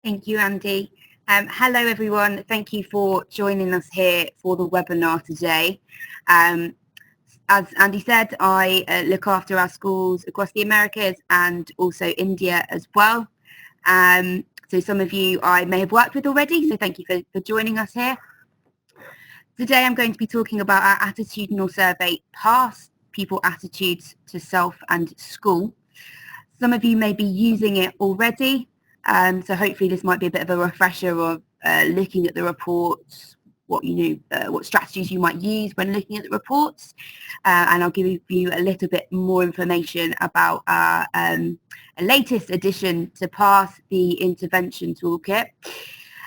Thank you, Andy. Hello, everyone. Thank you for joining us here for the webinar today. As Andy said, I look after our schools across the Americas and also India as well. So some of you I may have worked with already, so thank you for joining us here. Today I'm going to be talking about our attitudinal survey, Past Pupil Attitudes to Self and School. Some of you may be using it already, so hopefully this might be a bit of a refresher of looking at the reports, what strategies you might use when looking at the reports, and I'll give you a little bit more information about our latest addition to PASS, the intervention toolkit.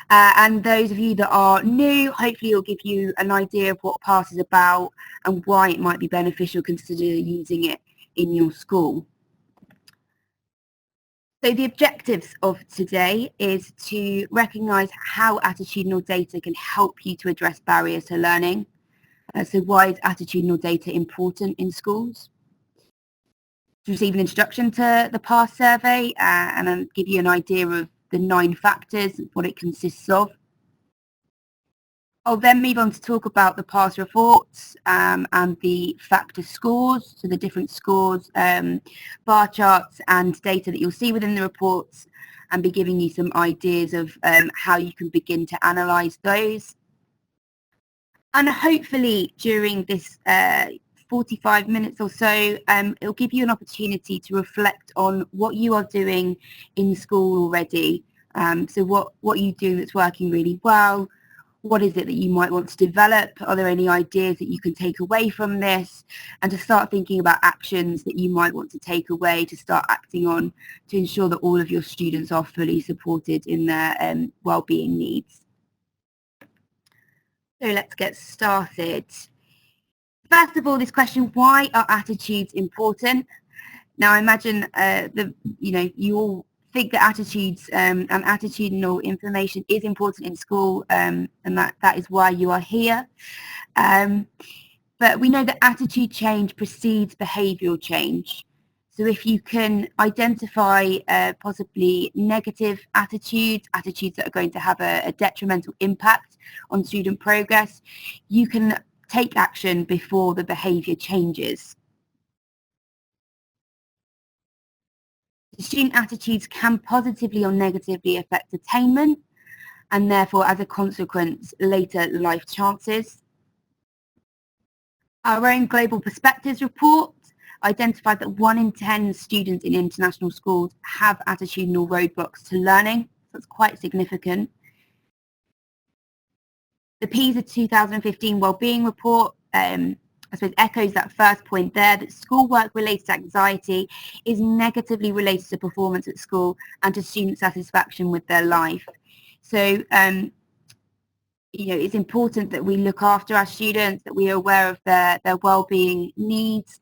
And those of you that are new, hopefully it'll give you an idea of what PASS is about and why it might be beneficial consider using it in your school. So the objectives of today is to recognise how attitudinal data can help you to address barriers to learning. So why is attitudinal data important in schools? To receive an introduction to the PASS survey and I'll give you an idea of the 9 factors, what it consists of. I'll then move on to talk about the PASS reports and the factor scores, so the different scores, bar charts and data that you'll see within the reports, and be giving you some ideas of how you can begin to analyse those. And hopefully during this 45 minutes or so, it'll give you an opportunity to reflect on what you are doing in school already. So what you're doing that's working really well. What is it that you might want to develop? Are there any ideas that you can take away from this? And to start thinking about actions that you might want to take away to start acting on to ensure that all of your students are fully supported in their well-being needs. So let's get started. First of all, this question, why are attitudes important? Now, I imagine you all think that attitudes and attitudinal information is important in school, and that is why you are here. But we know that attitude change precedes behavioural change. So if you can identify possibly negative attitudes that are going to have a detrimental impact on student progress, you can take action before the behaviour changes. Student attitudes can positively or negatively affect attainment and therefore, as a consequence, later life chances. Our own Global Perspectives report identified that 1 in 10 students in international schools have attitudinal roadblocks to learning. That's quite significant. The PISA 2015 Wellbeing Report I suppose echoes that first point there, that schoolwork-related anxiety is negatively related to performance at school and to student satisfaction with their life. So, it's important that we look after our students, that we are aware of their well-being needs,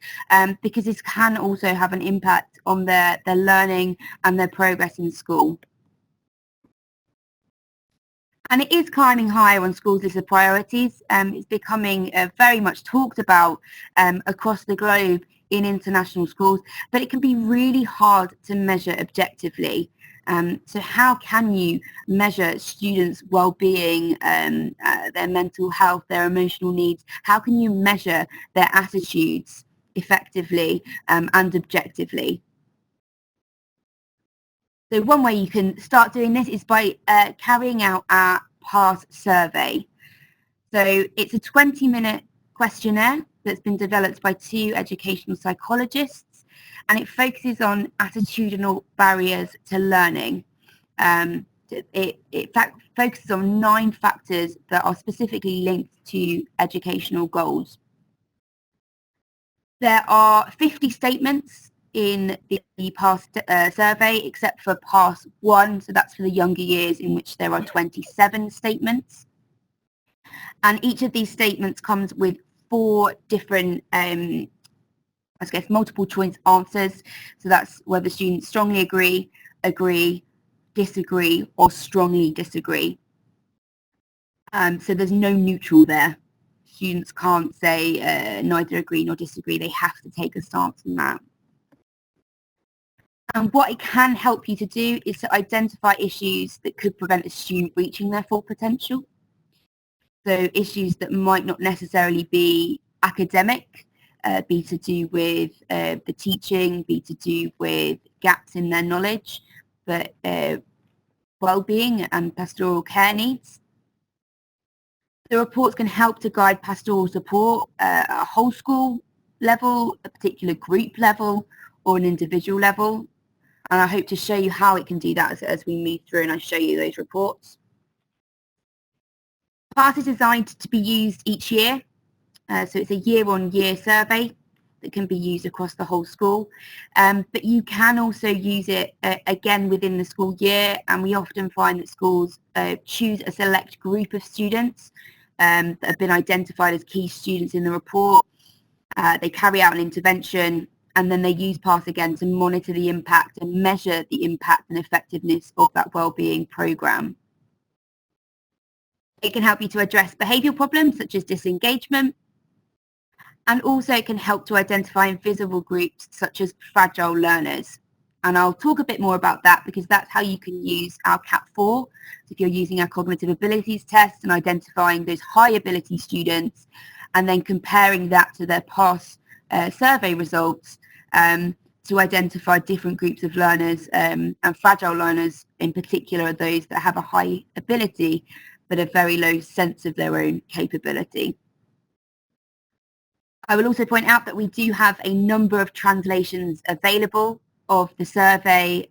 because this can also have an impact on their learning and their progress in school. And it is climbing higher on schools' list of priorities. It's becoming very much talked about across the globe in international schools, but it can be really hard to measure objectively. So how can you measure students' well-being, their mental health, their emotional needs? How can you measure their attitudes effectively and objectively? So one way you can start doing this is by carrying out our PASS survey. So it's a 20-minute questionnaire that's been developed by 2 educational psychologists, and it focuses on attitudinal barriers to learning. It focuses on 9 factors that are specifically linked to educational goals. There are 50 statements in the PASS survey, except for PASS 1, so that's for the younger years, in which there are 27 statements. And each of these statements comes with 4 different, multiple choice answers. So that's whether students strongly agree, disagree, or strongly disagree. So there's no neutral there. Students can't say neither agree nor disagree. They have to take a stance on that. And what it can help you to do is to identify issues that could prevent a student reaching their full potential. So issues that might not necessarily be academic, be to do with the teaching, be to do with gaps in their knowledge, but well-being and pastoral care needs. The reports can help to guide pastoral support at a whole school level, a particular group level, or an individual level. And I hope to show you how it can do that as we move through and I show you those reports. PASS is designed to be used each year. So it's a year-on-year survey that can be used across the whole school. But you can also use it again within the school year, and we often find that schools choose a select group of students that have been identified as key students in the report. They carry out an intervention, and then they use PASS again to monitor the impact and measure the impact and effectiveness of that wellbeing programme. It can help you to address behavioural problems such as disengagement, and also it can help to identify invisible groups such as fragile learners. And I'll talk a bit more about that because that's how you can use our CAP4. So if you're using our cognitive abilities test and identifying those high ability students and then comparing that to their past survey results to identify different groups of learners, and fragile learners in particular are those that have a high ability but a very low sense of their own capability. I will also point out that we do have a number of translations available of the survey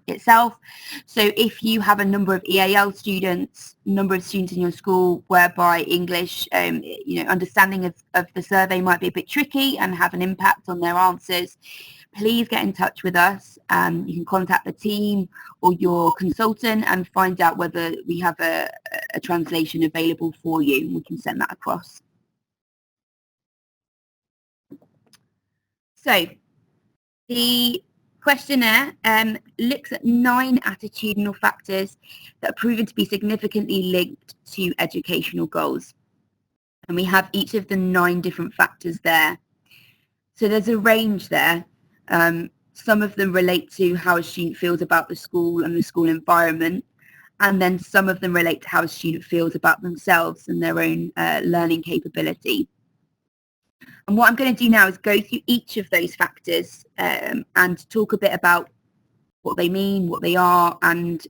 itself. So if you have a number of EAL students, number of students in your school whereby English, understanding of the survey might be a bit tricky and have an impact on their answers, please get in touch with us. You can contact the team or your consultant and find out whether we have a translation available for you. We can send that across. So the questionnaire looks at 9 attitudinal factors that are proven to be significantly linked to educational goals. And we have each of the 9 different factors there. So there's a range there. Some of them relate to how a student feels about the school and the school environment. And then some of them relate to how a student feels about themselves and their own learning capability. And what I'm going to do now is go through each of those factors and talk a bit about what they mean, what they are, and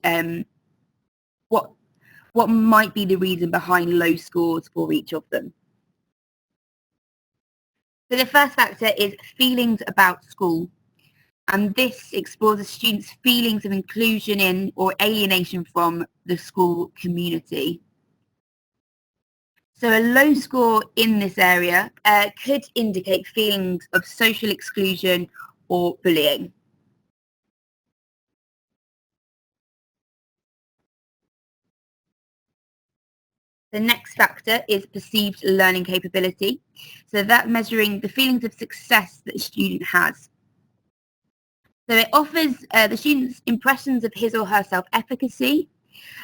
what might be the reason behind low scores for each of them. So the first factor is feelings about school. And this explores a student's feelings of inclusion in or alienation from the school community. So a low score in this area could indicate feelings of social exclusion or bullying. The next factor is perceived learning capability. So that's measuring the feelings of success that a student has. So it offers the student's impressions of his or her self-efficacy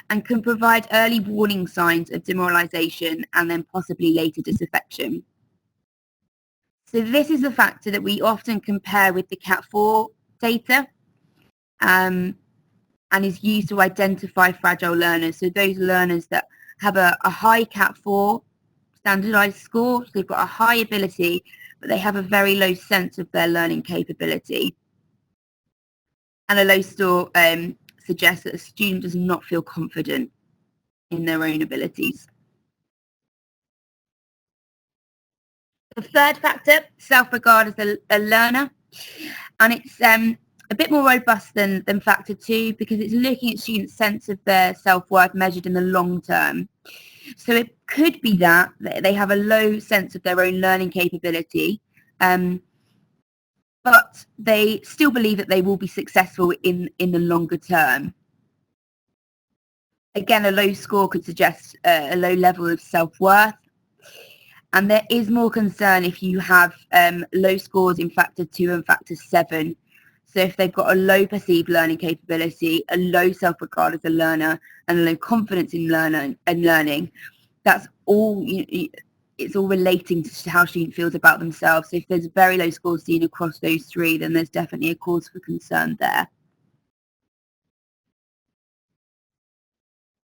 and can provide early warning signs of demoralisation and then possibly later disaffection. So this is a factor that we often compare with the CAT4 data and is used to identify fragile learners. So those learners that have a high CAT4 standardised score, so they've got a high ability, but they have a very low sense of their learning capability. And a low score suggests that a student does not feel confident in their own abilities. The third factor, self-regard as a learner, and it's a bit more robust than factor 2 because it's looking at students' sense of their self-worth measured in the long term. So it could be that they have a low sense of their own learning capability, but they still believe that they will be successful in the longer term. Again, a low score could suggest a low level of self-worth. And there is more concern if you have low scores in factor 2 and factor 7. So if they've got a low perceived learning capability, a low self-regard as a learner, and a low confidence in learning, that's all it's all relating to how student feels about themselves. So if there's very low scores seen across those three, then there's definitely a cause for concern there.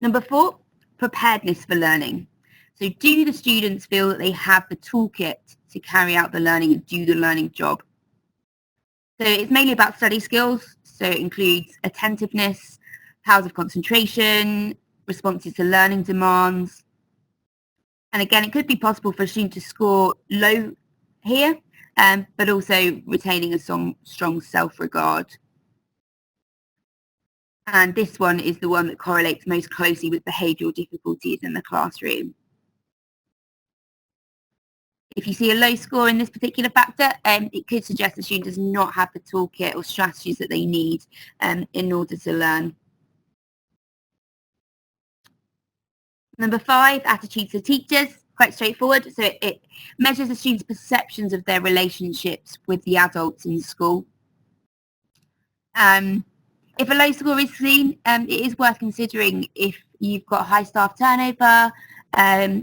Number 4, preparedness for learning. So do the students feel that they have the toolkit to carry out the learning and do the learning job? So it's mainly about study skills. So it includes attentiveness, powers of concentration, responses to learning demands. And again, it could be possible for a student to score low here, but also retaining a strong self-regard. And this one is the one that correlates most closely with behavioural difficulties in the classroom. If you see a low score in this particular factor, it could suggest the student does not have the toolkit or strategies that they need in order to learn. Number 5, attitudes of teachers. Quite straightforward. So it measures the students' perceptions of their relationships with the adults in school. If a low score is seen, it is worth considering if you've got high staff turnover,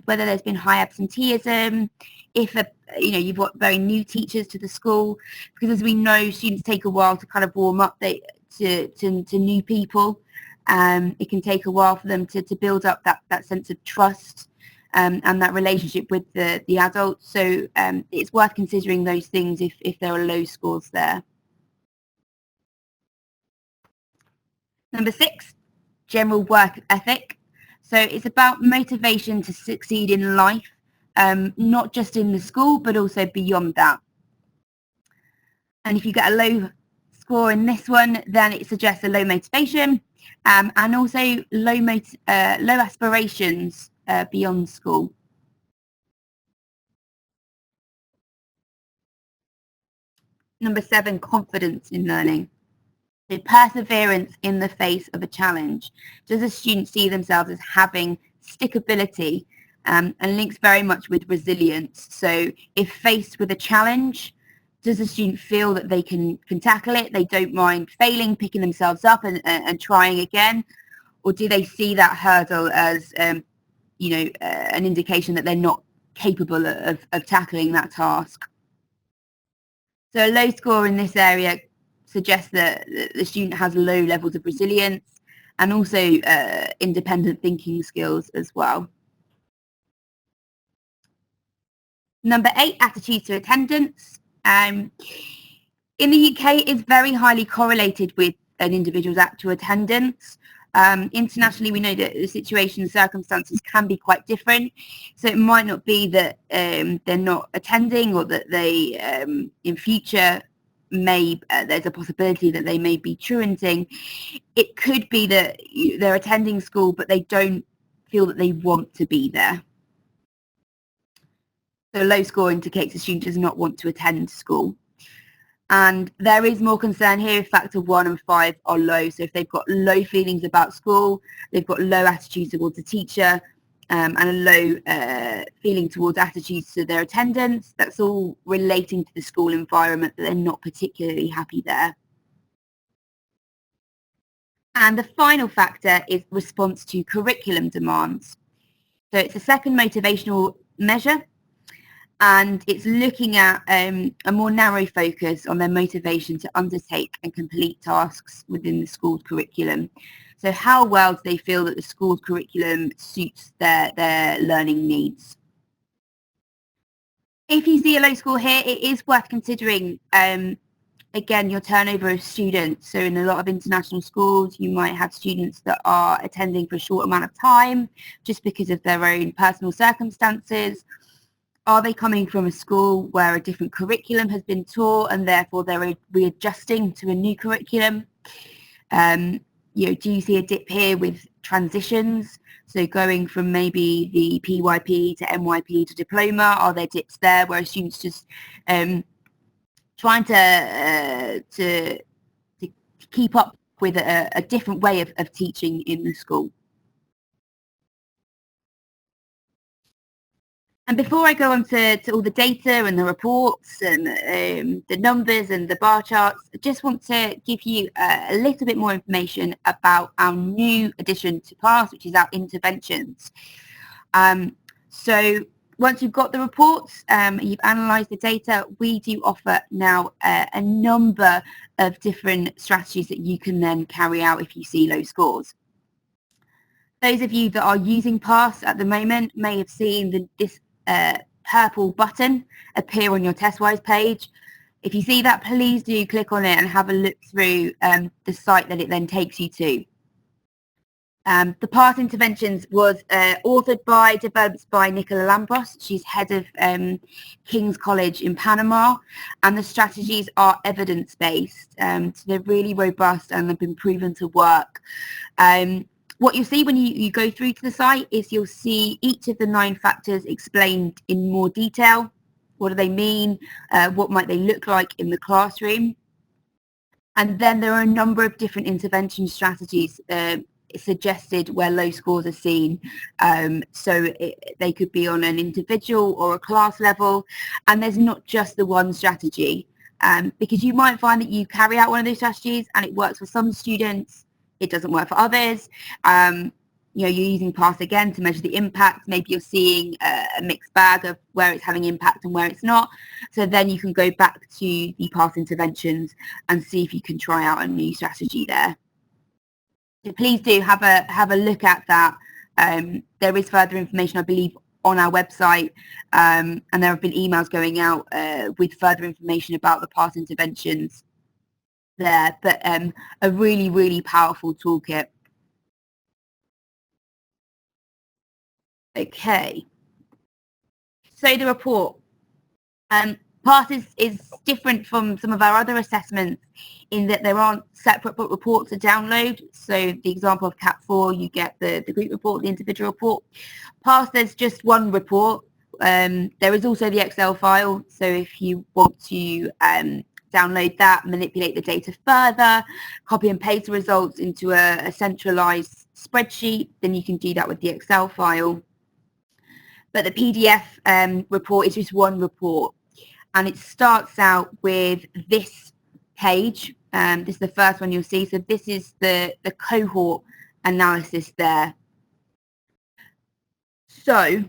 whether there's been high absenteeism, if you've got very new teachers to the school, because as we know, students take a while to kind of warm up to new people. It can take a while for them to build up that sense of trust and that relationship with the adults. So it's worth considering those things if there are low scores there. Number 6, general work ethic. So it's about motivation to succeed in life, not just in the school, but also beyond that. And if you get a low score in this one, then it suggests a low motivation and also low aspirations beyond school. Number 7, confidence in learning. So perseverance in the face of a challenge. Does a student see themselves as having stickability and links very much with resilience? So if faced with a challenge, does the student feel that they can tackle it? They don't mind failing, picking themselves up and trying again? Or do they see that hurdle as an indication that they're not capable of tackling that task? So a low score in this area suggests that the student has low levels of resilience and also independent thinking skills as well. Number 8, attitudes to attendance. In the UK, it's very highly correlated with an individual's actual attendance. Internationally, we know that the situation and circumstances can be quite different. So it might not be that they're not attending or that they, in future, there's a possibility that they may be truanting. It could be that they're attending school, but they don't feel that they want to be there. So a low score indicates the student does not want to attend school. And there is more concern here if factor 1 and 5 are low. So if they've got low feelings about school, they've got low attitudes towards the teacher, and a low feeling towards attitudes to their attendance, that's all relating to the school environment, that they're not particularly happy there. And the final factor is response to curriculum demands. So it's a second motivational measure, and it's looking at a more narrow focus on their motivation to undertake and complete tasks within the school curriculum. So how well do they feel that the school's curriculum suits their learning needs? If you see a low score here, it is worth considering, again, your turnover of students. So in a lot of international schools, you might have students that are attending for a short amount of time just because of their own personal circumstances. Are they coming from a school where a different curriculum has been taught and therefore they're readjusting to a new curriculum? Do you see a dip here with transitions? So going from maybe the PYP to MYP to diploma, are there dips there where a student's just trying to keep up with a different way of teaching in the school? And before I go on to all the data and the reports and the numbers and the bar charts, I just want to give you a little bit more information about our new addition to class, which is our interventions. So once you've got the reports, you've analysed the data, we do offer now a number of different strategies that you can then carry out if you see low scores. Those of you that are using PASS at the moment may have seen this purple button appear on your TestWise page. If you see that, please do click on it and have a look through the site that it then takes you to. The PASS interventions was authored by, developed by Nicola Lampros. She's head of King's College in Panama, and the strategies are evidence-based. So they're really robust and they've been proven to work. What you'll see when you go through to the site is you'll see each of the 9 factors explained in more detail. What do they mean? What might they look like in the classroom? And then there are a number of different intervention strategies suggested where low scores are seen. They could be on an individual or a class level, and there's not just the one strategy, because you might find that you carry out one of those strategies and it works for some students, it doesn't work for others. You're using PASS again to measure the impact. Maybe you're seeing a mixed bag of where it's having impact and where it's not. So then you can go back to the PASS interventions and see if you can try out a new strategy there. So please do have a look at that. There is further information, I believe, on our website, and there have been emails going out with further information about the PASS interventions there, but a really, really powerful toolkit. Okay, so the report. PASS is different from some of our other assessments in that there aren't separate book reports to download. So the example of CAT 4, you get the group report, the individual report. PASS, there's just one report. There is also the Excel file. So if you want to download that, manipulate the data further, copy and paste the results into a centralized spreadsheet, then you can do that with the Excel file. But the PDF report is just one report, and it starts out with this page. This is the first one you'll see. So this is the cohort analysis there. So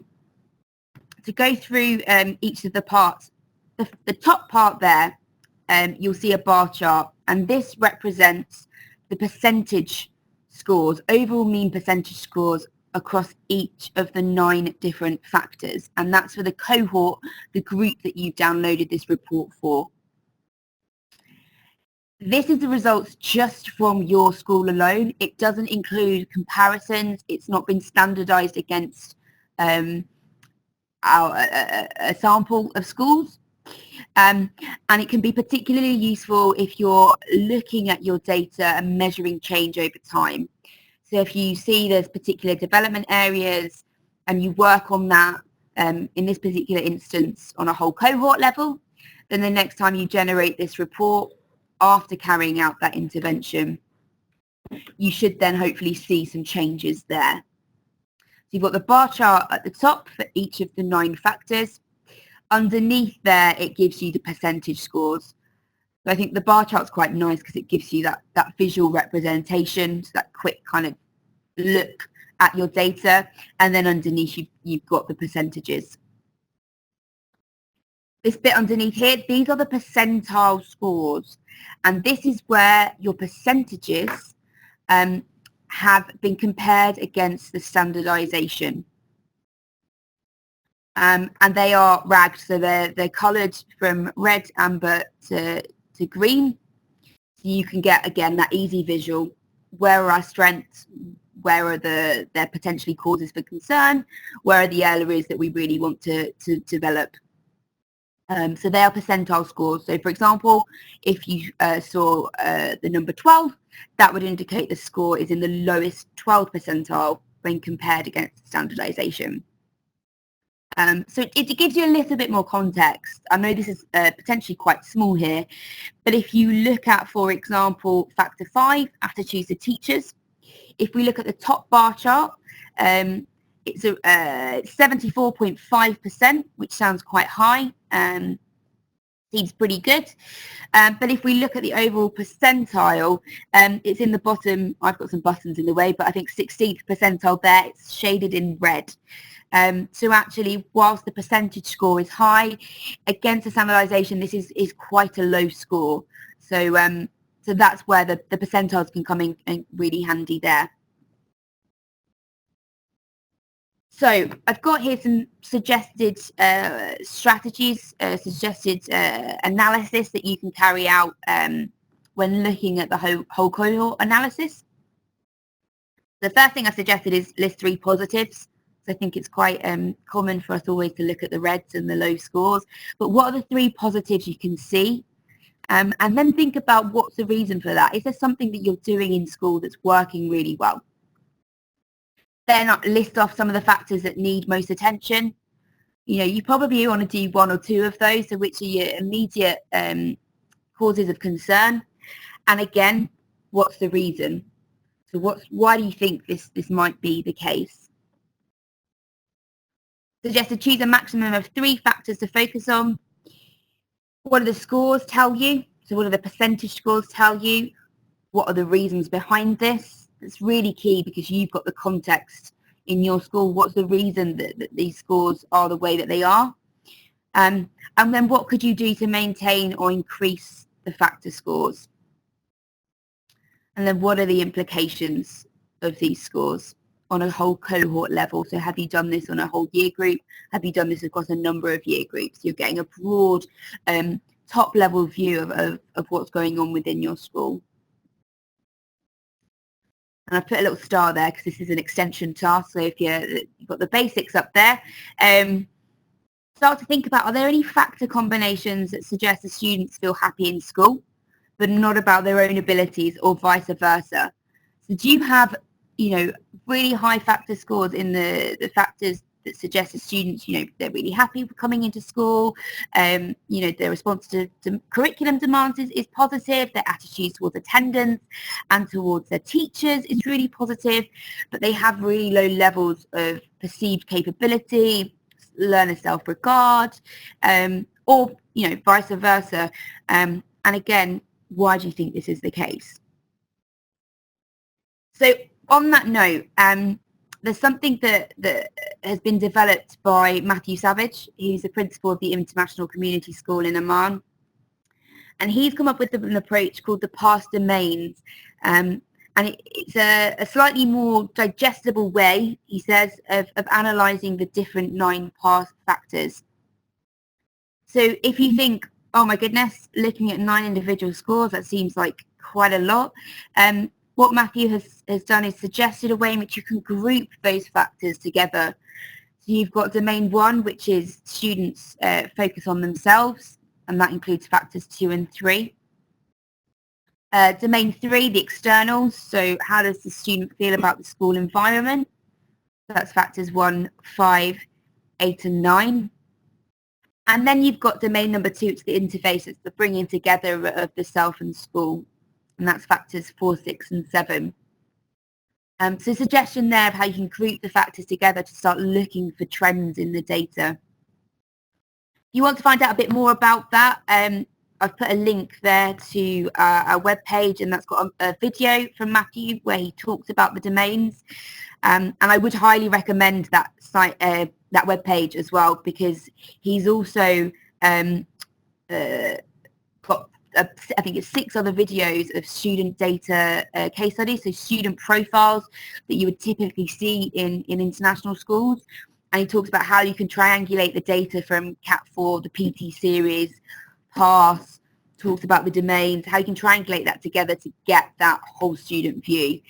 to go through each of the parts, the top part there, you'll see a bar chart, and this represents the percentage scores, overall mean percentage scores across each of the 9 different factors, and that's for the cohort, the group that you've downloaded this report for. This is the results just from your school alone. It doesn't include comparisons. It's not been standardized against a sample of schools. And it can be particularly useful if you're looking at your data and measuring change over time. So if you see there's particular development areas and you work on that, in this particular instance, on a whole cohort level, then the next time you generate this report after carrying out that intervention, you should then hopefully see some changes there. So you've got the bar chart at the top for each of the 9 factors. Underneath there, it gives you the percentage scores. So I think the bar chart's quite nice because it gives you that visual representation, so that quick kind of look at your data, and then underneath you've got the percentages. This bit underneath here, these are the percentile scores, and this is where your percentages have been compared against the standardization. And they are ragged, so they're coloured from red, amber to green. So you can get, again, that easy visual. Where are our strengths? Where are their potentially causes for concern? Where are the areas that we really want to develop? So they are percentile scores. So for example, if you saw the number 12, that would indicate the score is in the lowest 12th percentile when compared against standardization. So it gives you a little bit more context. I know this is potentially quite small here, but if you look at, for example, factor 5, attitudes to teachers, if we look at the top bar chart, it's 74.5%, which sounds quite high. Seems pretty good. But if we look at the overall percentile, it's in the bottom. I've got some buttons in the way, but I think 16th percentile there, it's shaded in red. So actually, whilst the percentage score is high, against a standardization, this is quite a low score. So so that's where the percentiles can come in really handy there. So I've got here some suggested strategies, suggested analysis that you can carry out when looking at the whole cohort analysis. The first thing I suggested is list 3 positives. So I think it's quite common for us always to look at the reds and the low scores. But what are the 3 positives you can see? And then think about what's the reason for that. Is there something that you're doing in school that's working really well? Then list off some of the factors that need most attention. You know, you probably want to do 1 or 2 of those, so which are your immediate causes of concern. And again, what's the reason? So why do you think this might be the case? Suggest to choose a maximum of 3 factors to focus on. What do the scores tell you? So what do the percentage scores tell you? What are the reasons behind this? It's really key because you've got the context in your school. What's the reason that these scores are the way that they are? And then what could you do to maintain or increase the factor scores? And then what are the implications of these scores on a whole cohort level? So have you done this on a whole year group? Have you done this across a number of year groups? You're getting a broad top level view of what's going on within your school. And I put a little star there because this is an extension task. So if you've got the basics up there, start to think about, are there any factor combinations that suggest the students feel happy in school, but not about their own abilities, or vice versa? So do you have, you know, really high factor scores in the factors that suggest the students, you know, they're really happy coming into school, you know, their response to curriculum demands is positive, their attitude towards attendance and towards their teachers is really positive, but they have really low levels of perceived capability, learner self-regard, or, you know, vice versa. And again, why do you think this is the case? So on that note, there's something that has been developed by Matthew Savage, who's the principal of the International Community School in Amman. And he's come up with an approach called the past domains. And it's a slightly more digestible way, he says, of analysing the different 9 past factors. So if you think, oh my goodness, looking at 9 individual scores, that seems like quite a lot. What Matthew has done is suggested a way in which you can group those factors together. So you've got domain 1, which is students focus on themselves, and that includes factors 2 and 3. Domain 3, the externals, so how does the student feel about the school environment? That's factors 1, 5, 8 and 9. And then you've got domain number 2, it's the interface, it's the bringing together of the self and school. And that's factors 4, 6 and 7. So suggestion there of how you can group the factors together to start looking for trends in the data. If you want to find out a bit more about that, I've put a link there to our webpage, and that's got a video from Matthew where he talks about the domains. And I would highly recommend that site, that webpage as well, because he's also got I think it's 6 other videos of student data case studies, so student profiles that you would typically see in international schools. And he talks about how you can triangulate the data from CAT4, the PT series, PASS, talks about the domains, how you can triangulate that together to get that whole student view.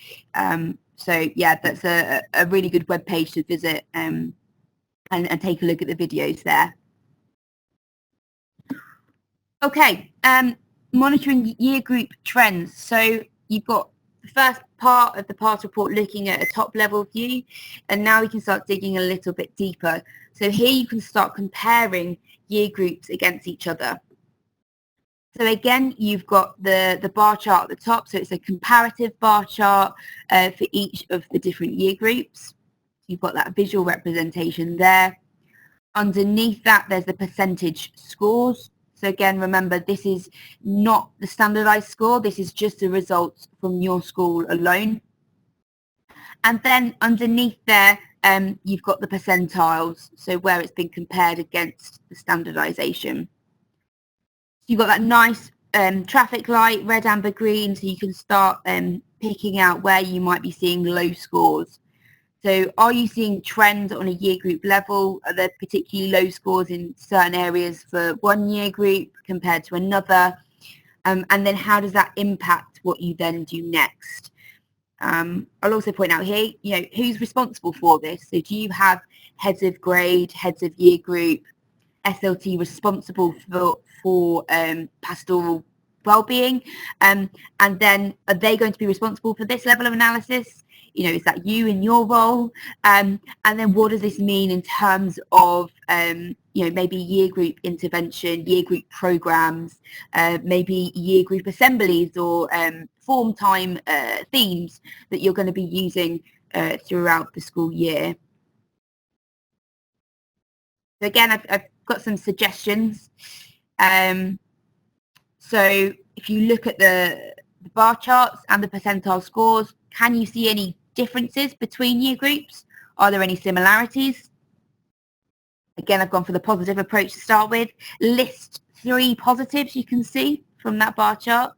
So yeah, that's a really good web page to visit and take a look at the videos there. Okay, monitoring year group trends. So you've got the first part of the past report looking at a top level view, and now we can start digging a little bit deeper. So here you can start comparing year groups against each other. So again, you've got the bar chart at the top, so it's a comparative bar chart for each of the different year groups. You've got that visual representation there. Underneath that, there's the percentage scores. So again, remember, this is not the standardized score. This is just the results from your school alone. And then underneath there, you've got the percentiles, so where it's been compared against the standardization. You've got that nice traffic light, red, amber, green, so you can start picking out where you might be seeing low scores. So are you seeing trends on a year group level? Are there particularly low scores in certain areas for one year group compared to another? And then how does that impact what you then do next? I'll also point out here, who's responsible for this? So do you have heads of grade, heads of year group, SLT responsible for pastoral well-being? And then are they going to be responsible for this level of analysis? Is that you in your role? And then what does this mean in terms of, maybe year group intervention, year group programs, maybe year group assemblies or form time themes that you're going to be using throughout the school year? So again, I've got some suggestions. So if you look at the bar charts and the percentile scores, can you see any differences between year groups? Are there any similarities? Again, I've gone for the positive approach to start with. List 3 positives you can see from that bar chart.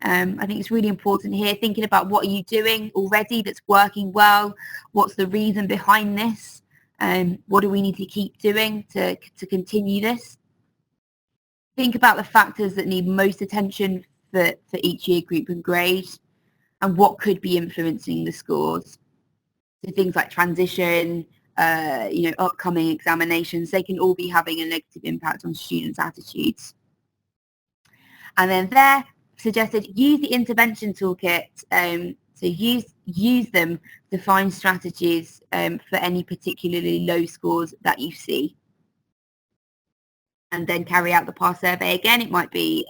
I think it's really important here, thinking about what are you doing already that's working well? What's the reason behind this? What do we need to keep doing to continue this? Think about the factors that need most attention for each year group and grade, and what could be influencing the scores. So things like transition, upcoming examinations, they can all be having a negative impact on students' attitudes. And then there, suggested use the intervention toolkit. So use them to find strategies for any particularly low scores that you see. And then carry out the past survey again. It might be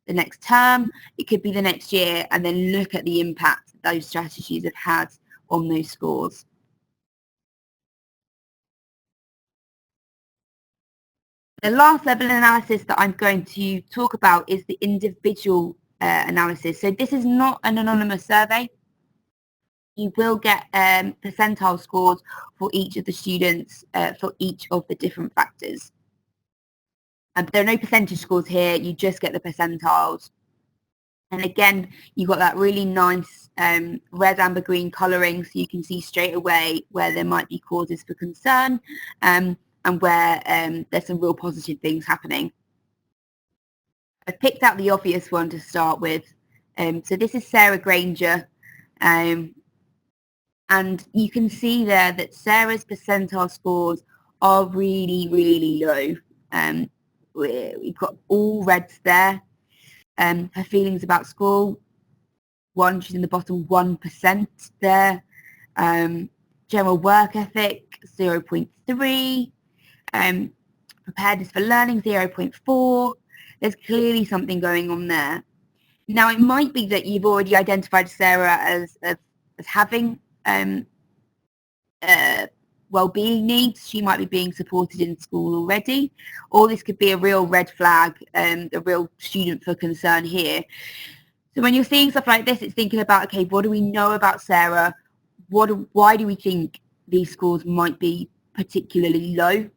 the next term, it could be the next year, and then look at the impact that those strategies have had on those scores. The last level analysis that I'm going to talk about is the individual analysis. So this is not an anonymous survey. You will get percentile scores for each of the students for each of the different factors. There are no percentage scores here, you just get the percentiles. And again, you've got that really nice red, amber, green colouring, so you can see straight away where there might be causes for concern and where there's some real positive things happening. I've picked out the obvious one to start with. So this is Sarah Granger. And you can see there that Sarah's percentile scores are really, really low. We've got all reds there. Her feelings about school, she's in the bottom 1% there. General work ethic, 0.3. Preparedness for learning, 0.4. There's clearly something going on there. Now, it might be that you've already identified Sarah as having well-being needs. She might be being supported in school already, or this could be a real red flag, a real student for concern here. So when you're seeing stuff like this, it's thinking about, okay, what do we know about Sarah? Why do we think these scores might be particularly low?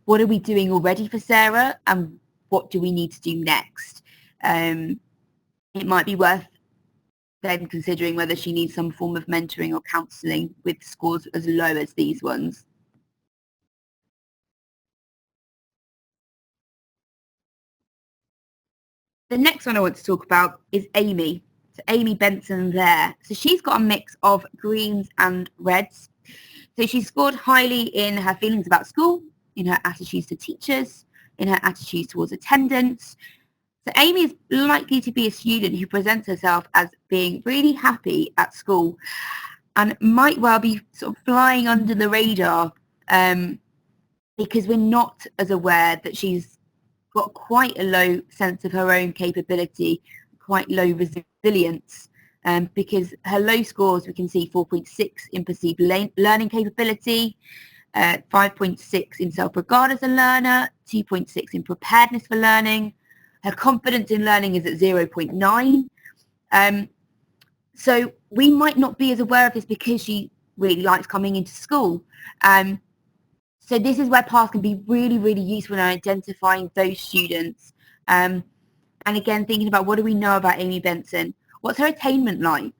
What are we doing already for Sarah, and what do we need to do next? It might be worth then considering whether she needs some form of mentoring or counselling with scores as low as these ones. The next one I want to talk about is Amy. So Amy Benson there. So she's got a mix of greens and reds. So she scored highly in her feelings about school, in her attitudes to teachers, in her attitudes towards attendance. So Amy is likely to be a student who presents herself as being really happy at school and might well be sort of flying under the radar because we're not as aware that she's got quite a low sense of her own capability, quite low resilience, because her low scores, we can see 4.6 in perceived learning capability, 5.6 in self-regard as a learner, 2.6 in preparedness for learning. Her confidence in learning is at 0.9. So we might not be as aware of this because she really likes coming into school. So this is where PASS can be really, really useful in identifying those students. And again, thinking about what do we know about Amy Benson? What's her attainment like?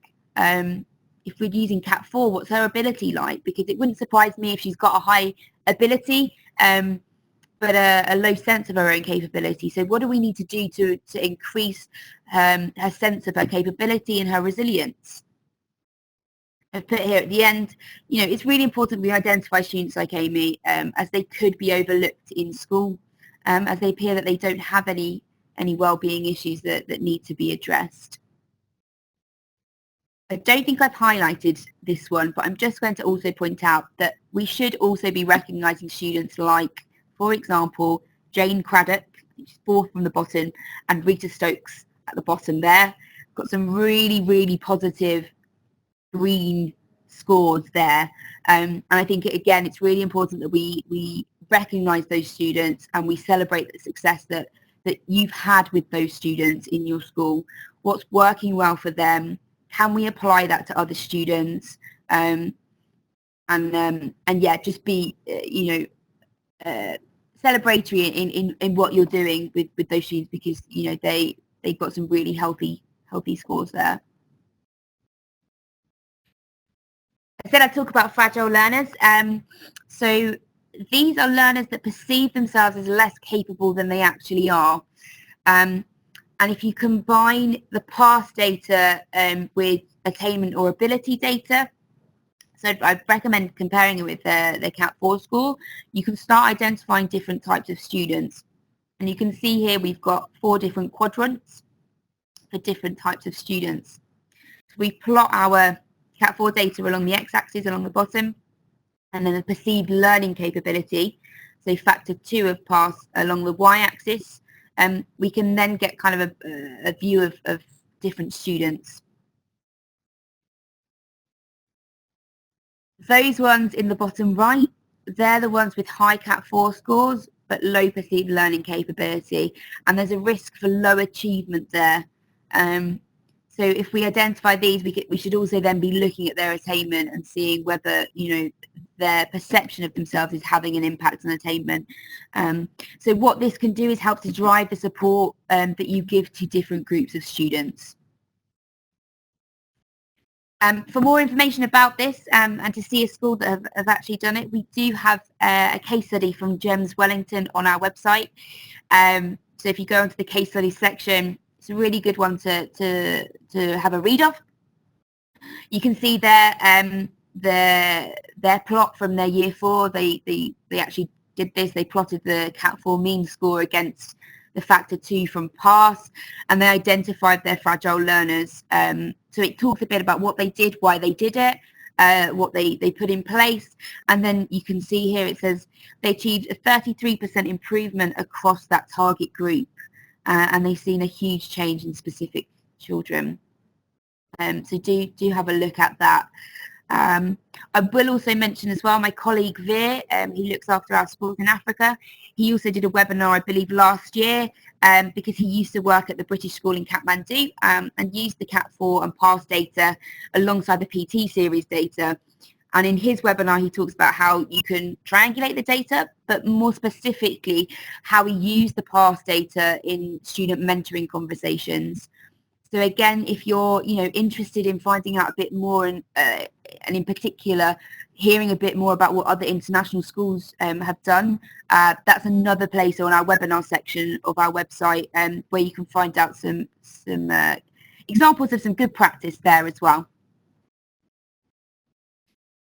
If we're using Cat 4, what's her ability like? Because it wouldn't surprise me if she's got a high ability, but a low sense of her own capability. So what do we need to do to increase her sense of her capability and her resilience? I've put here at the end, it's really important we identify students like Amy as they could be overlooked in school, as they appear that they don't have any well-being issues that need to be addressed. I don't think I've highlighted this one, but I'm just going to also point out that we should also be recognising students like, for example, Jane Craddock, she's fourth from the bottom, and Rita Stokes at the bottom there. Got some really, really positive green scores there. And I think, again, it's really important that we recognise those students and we celebrate the success that you've had with those students in your school. What's working well for them? Can we apply that to other students? And yeah, just be, celebratory in what you're doing with those students, because, they've got some really healthy scores there. I said I'd talk about fragile learners. So these are learners that perceive themselves as less capable than they actually are. And if you combine the PASS data with attainment or ability data, so I recommend comparing it with the Cat 4 score, you can start identifying different types of students. And you can see here we've got 4 different quadrants for different types of students. So we plot our Cat 4 data along the x-axis along the bottom, and then the perceived learning capability, so factor 2 of PASS along the y-axis. We can then get kind of a view of different students. Those ones in the bottom right, they're the ones with high Cat 4 scores but low perceived learning capability, and there's a risk for low achievement there. So if we identify these, we should also then be looking at their attainment and seeing whether, their perception of themselves is having an impact on attainment. So what this can do is help to drive the support that you give to different groups of students. For more information about this and to see a school that have actually done it, we do have a case study from GEMS Wellington on our website. So if you go into the case study section, it's a really good one to have a read of. You can see there their plot from their year 4. They actually did this. They plotted the Cat 4 mean score against the factor 2 from PASS, and they identified their fragile learners. So it talks a bit about what they did, why they did it, what they put in place, and then you can see here it says they achieved a 33% improvement across that target group, and they've seen a huge change in specific children. So do have a look at that. I will also mention as well my colleague Veer, he looks after our schools in Africa. He also did a webinar, I believe, last year because he used to work at the British School in Kathmandu and used the Cat 4 and PASS data alongside the PT series data. And in his webinar, he talks about how you can triangulate the data, but more specifically, how he used the PASS data in student mentoring conversations. So again, if you're interested in finding out a bit more and in particular hearing a bit more about what other international schools have done, that's another place on our webinar section of our website where you can find out some examples of some good practice there as well.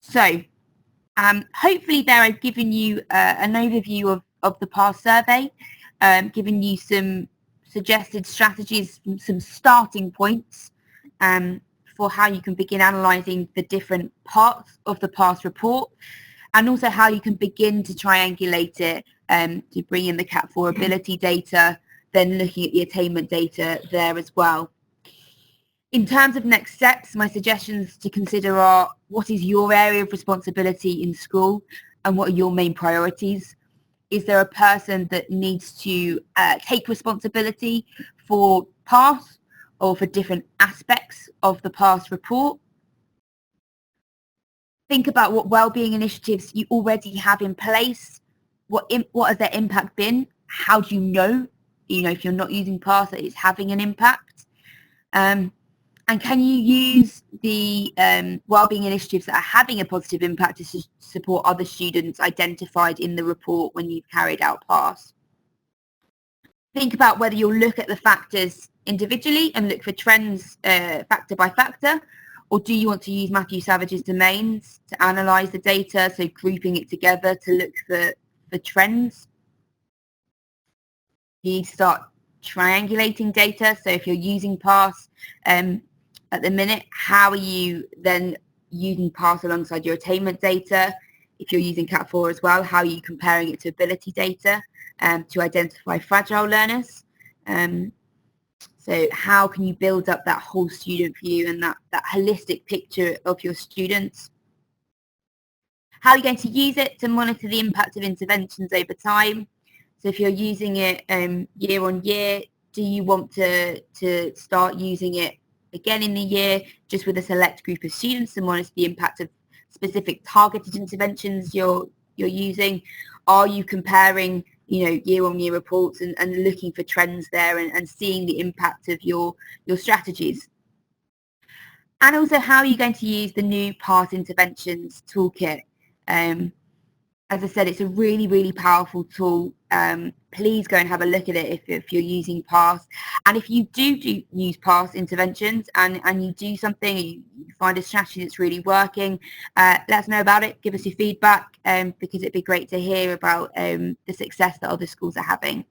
So hopefully there I've given you an overview of the PASS survey, given you some suggested strategies, some starting points for how you can begin analysing the different parts of the PASS report, and also how you can begin to triangulate it to bring in the Cat 4 ability data, then looking at the attainment data there as well. In terms of next steps, my suggestions to consider are: what is your area of responsibility in school? and what are your main priorities? Is there a person that needs to take responsibility for pass or for different aspects of the pass report? Think about what wellbeing initiatives you already have in place. What has their impact been? How do you know, if you're not using pass, that it's having an impact? And can you use the wellbeing initiatives that are having a positive impact to support other students identified in the report when you've carried out pass? Think about whether you'll look at the factors individually and look for trends factor by factor, or do you want to use Matthew Savage's domains to analyse the data, so grouping it together to look for trends? You need to start triangulating data. So if you're using pass at the minute, how are you then using pass alongside your attainment data? If you're using Cat 4 as well, how are you comparing it to ability data to identify fragile learners? So how can you build up that whole student view and that holistic picture of your students? How are you going to use it to monitor the impact of interventions over time? So if you're using it year on year, do you want to start using it again in the year just with a select group of students to monitor the impact of specific targeted interventions you're using? Are you comparing year on year reports and looking for trends there and seeing the impact of your strategies? And also, how are you going to use the new pass interventions toolkit? As I said, it's a really, really powerful tool. Please go and have a look at it if you're using pass. And if you do use pass interventions and you do something, you find a strategy that's really working, let us know about it. Give us your feedback because it'd be great to hear about the success that other schools are having.